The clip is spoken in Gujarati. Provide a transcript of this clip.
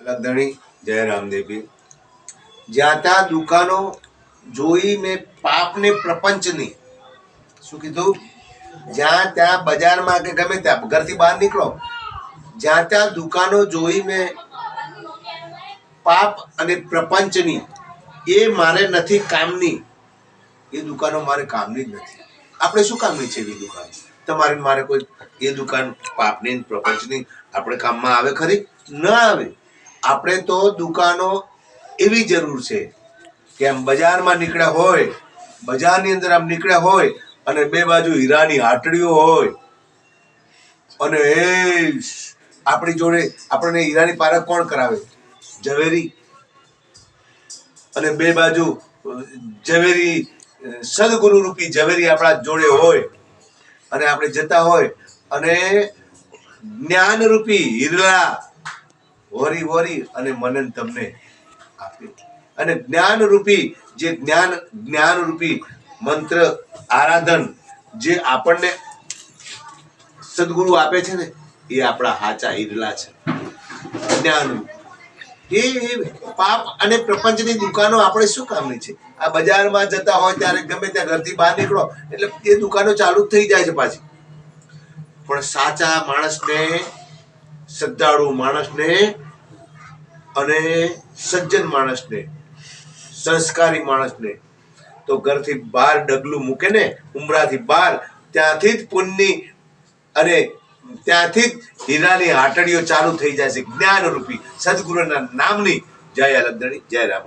લગધણી જય રામદેવી। જ્યાં ત્યાં દુકાનો જોઈ મેં પાપને પ્રપંચની શું કીધું? જ્યાં ત્યાં બજારમાં કે ગમે ત્યાં ઘરથી બહાર નીકળો, જ્યાં ત્યાં દુકાનો જોઈ મેં પાપ અને પ્રપંચની, એ મારે નથી કામની। એ દુકાનો મારે કામની જ નથી। આપણે શું કામની છે એવી દુકાન? તમારે મારે કોઈ એ દુકાન પાપની પ્રપંચની આપણે કામમાં આવે ખરી? ન આવે। આપણે તો દુકાનો એવી જરૂર છે કે આમ બજારમાં નીકળ્યા હોય, બજારની અંદર આમ નીકળ્યા હોય અને બે બાજુ હીરાની હાટડીઓ હોય અને એ આપણી જોડે આપણને હીરાની પારખ કોણ કરાવે? ઝવેરી। અને બે બાજુ ઝવેરી, સદગુરુ રૂપી ઝવેરી આપણા જોડે હોય અને આપણે જતા હોય અને જ્ઞાન રૂપી હીરા વરી વરી અને મને તમને આપે। અને જ્ઞાન રૂપી જે જ્ઞાન રૂપી મંત્ર આરાધન જે આપણને સદગુરુ આપે છે ને, એ આપણા હાચા હીરલા છે। જ્ઞાન એ પાપ અને પ્રપંચની દુકાનો આપણે શું કામની છે? આ બજારમાં જતા હોય ત્યારે ગમે ત્યાં ઘરથી બહાર નીકળો એટલે એ દુકાનો ચાલુ જ થઈ જાય છે પાછી। પણ સાચા માણસને, શ્રદ્ધાળુ માણસને અને સજ્જન માણસને, સંસ્કારી માણસને તો ઘરથી બહાર ડગલું મૂકે ને, ઉમરાથી બહાર, ત્યાંથી જ પુણ્યની અને ત્યાંથી જ હીરાની હાટડીઓ ચાલુ થઈ જાય છે, જ્ઞાન રૂપી સદગુરુના નામની। જય લગધણી, જય રામ।